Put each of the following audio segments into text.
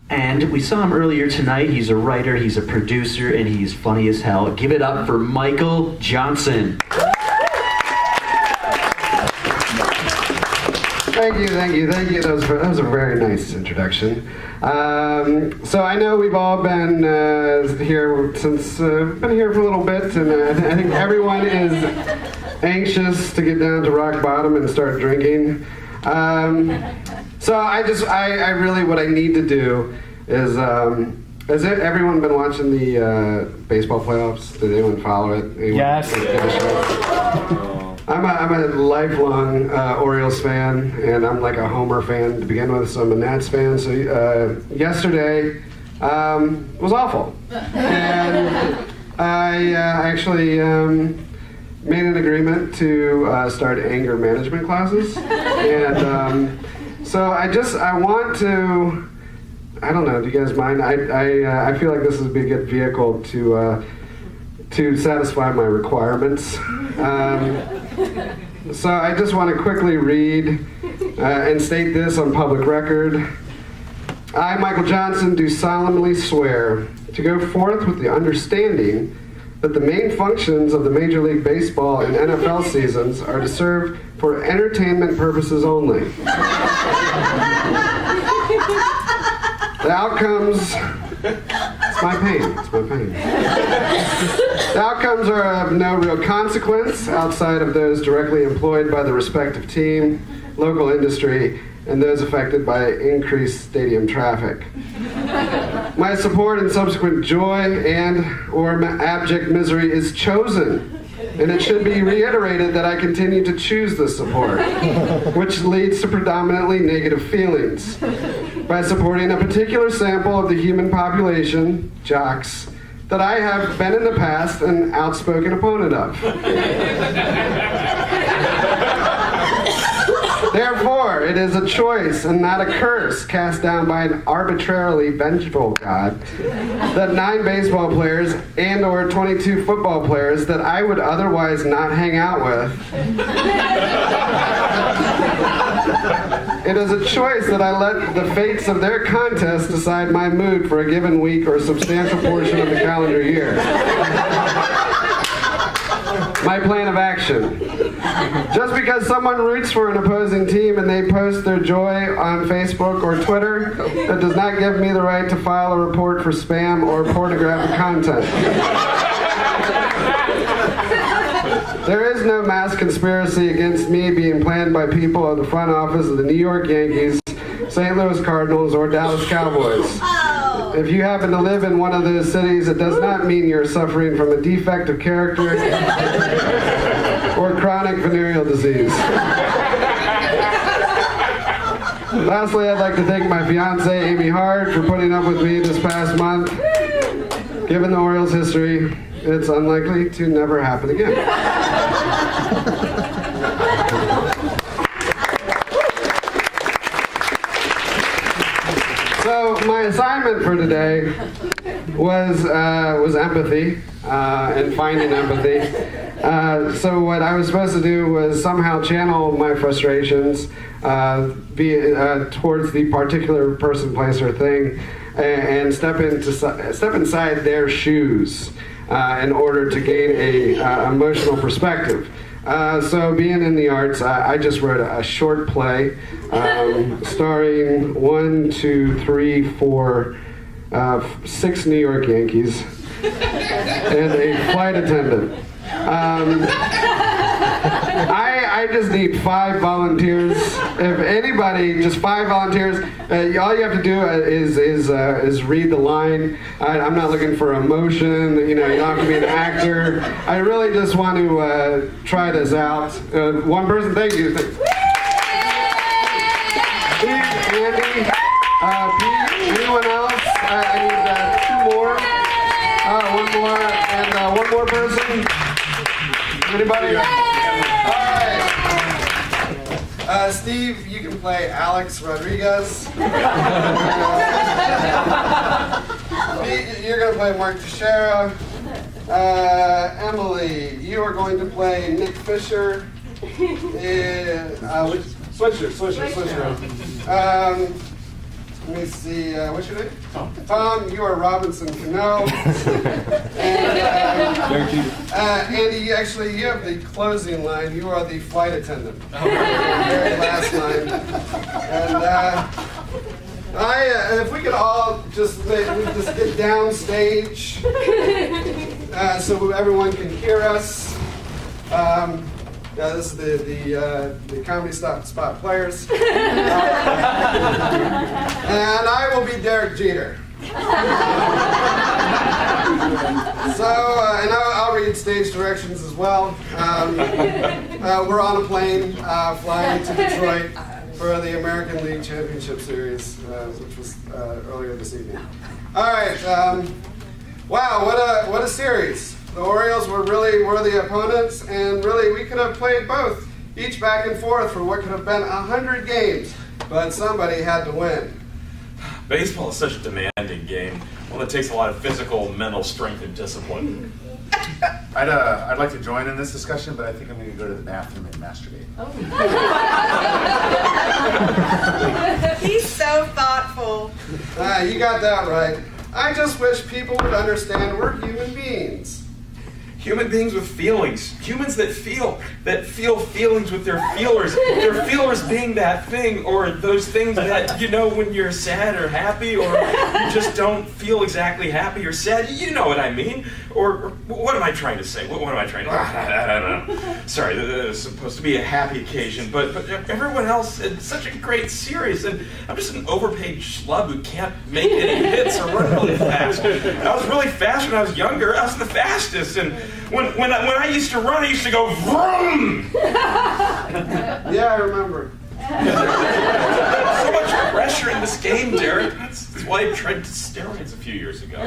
And we saw him earlier tonight. He's a writer, he's a producer, and he's funny as hell. Give it up for Mikael Johnson. Thank you. That was a very nice introduction. So I know we've all been here since, been here for a little bit, and I think everyone is anxious to get down to rock bottom and start drinking. So I really, what I need to do is, has everyone been watching the baseball playoffs? Did anyone follow it? Anyone? Yes. I'm a lifelong Orioles fan, and I'm like a Homer fan to begin with, so I'm a Nats fan. So yesterday was awful. And I actually made an agreement to start anger management classes. And so I want to, I don't know, do you guys mind? I feel like this would be a good vehicle to satisfy my requirements. So I just want to quickly read and state this on public record. I, Mikael Johnson, do solemnly swear to go forth with the understanding that the main functions of the Major League Baseball and NFL seasons are to serve for entertainment purposes only. The outcomes... It's my pain. The outcomes are of no real consequence outside of those directly employed by the respective team, local industry, and those affected by increased stadium traffic. My support and subsequent joy and/or abject misery is chosen, and it should be reiterated that I continue to choose this support, which leads to predominantly negative feelings. By supporting a particular sample of the human population, jocks, that I have been in the past an outspoken opponent of. Therefore, it is a choice and not a curse cast down by an arbitrarily vengeful God that 9 baseball players and/or 22 football players that I would otherwise not hang out with. It is a choice that I let the fates of their contest decide my mood for a given week or a substantial portion of the calendar year. My plan of action. Just because someone roots for an opposing team and they post their joy on Facebook or Twitter, that does not give me the right to file a report for spam or pornographic content. There is no mass conspiracy against me being planned by people of the front office of the New York Yankees, St. Louis Cardinals, or Dallas Cowboys. If you happen to live in one of those cities, it does not mean you're suffering from a defect of character or chronic venereal disease. Lastly, I'd like to thank my fiancée, Amy Hart, for putting up with me this past month. Given the Orioles' history, it's unlikely to never happen again. So my assignment for today was empathy and finding empathy. So what I was supposed to do was somehow channel my frustrations towards the particular person, place, or thing, and step inside their shoes in order to gain a emotional perspective. So being in the arts, I just wrote a short play starring 6 New York Yankees and a flight attendant. I just need 5 volunteers. If anybody, just 5 volunteers. All you have to do is read the line. I'm not looking for emotion. You don't have to be an actor. I really just want to try this out. One person, thank you. Steve, Andy, Pete, anyone else? I need 2 more. 1 more, and 1 more person. Anybody? Steve, you can play Alex Rodriguez. You're going to play Mark Teixeira. Emily, you are going to play Nick Fisher. Swisher. Let me see, what's your name? Tom, you are Robinson Cano. And Andy, actually, you have the closing line. You are the flight attendant. Very last line. And if we could all just get downstage so everyone can hear us. This is the Comedy Spot Players. And I will be Derek Jeter. So, and I'll read stage directions as well. We're on a plane flying to Detroit for the American League Championship Series, which was earlier this evening. All right. Wow, what a series. The Orioles were really worthy opponents, and really we could have played both, each back and forth for what could have been 100 games, but somebody had to win. Baseball is such a demanding game, one that takes a lot of physical, mental strength and discipline. I'd like to join in this discussion, but I think I'm going to go to the bathroom and masturbate. He's so thoughtful. You got that right. I just wish people would understand we're human beings. Human beings with feelings. Humans that feel feelings with their feelers. Their feelers being that thing, or those things that, you know, when you're sad or happy, or you just don't feel exactly happy or sad. You know what I mean. Or what am I trying to say? What am I trying to... I don't know. Sorry, this is supposed to be a happy occasion, but everyone else, it's such a great series, and I'm just an overpaid schlub who can't make any hits or run really fast. I was really fast when I was younger. I was the fastest, and when I used to run, I used to go vroom! Yeah, I remember. So much pressure in this game, Derek. That's why I tried steroids a few years ago.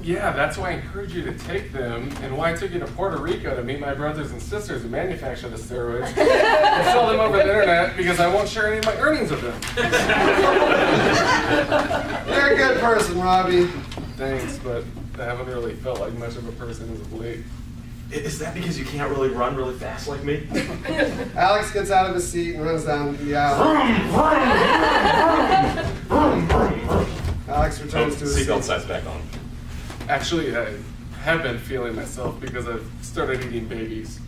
Yeah, that's why I encouraged you to take them, and why I took you to Puerto Rico to meet my brothers and sisters who manufacture the steroids and sell them over the internet, because I won't share any of my earnings with them. You're a good person, Robbie. Thanks, but I haven't really felt like much of a person as of late. Is that because you can't really run really fast like me? Alex gets out of his seat and runs down the aisle. Alex returns to his seat. Seatbelt signs back on. Actually, I have been feeling myself because I've started eating babies.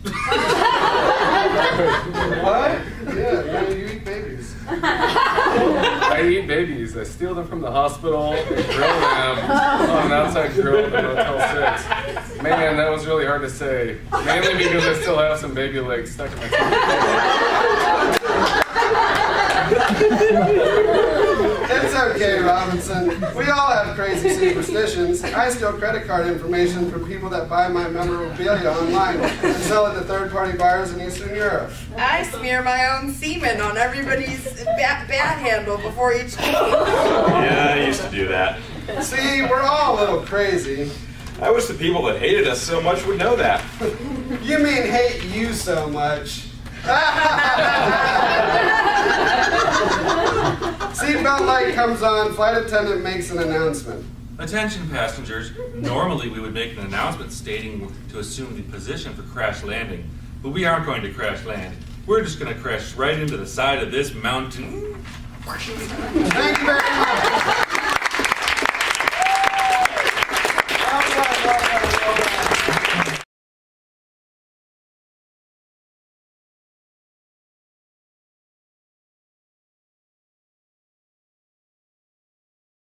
What? Yeah, you eat babies. I eat babies. I steal them from the hospital and grill them on an outside grill at Motel 6. Man, that was really hard to say. Mainly because I still have some baby legs stuck in my teeth. It's okay, Robinson. We all have crazy superstitions. I steal credit card information from people that buy my memorabilia online and sell it to third-party buyers in Eastern Europe. I smear my own semen on everybody's bat handle before each game. Yeah, I used to do that. See, we're all a little crazy. I wish the people that hated us so much would know that. You mean hate you so much. Seatbelt light comes on. Flight attendant makes an announcement. Attention passengers, normally we would make an announcement stating to assume the position for crash landing, but we aren't going to crash land. We're just going to crash right into the side of this mountain. Thank you very much.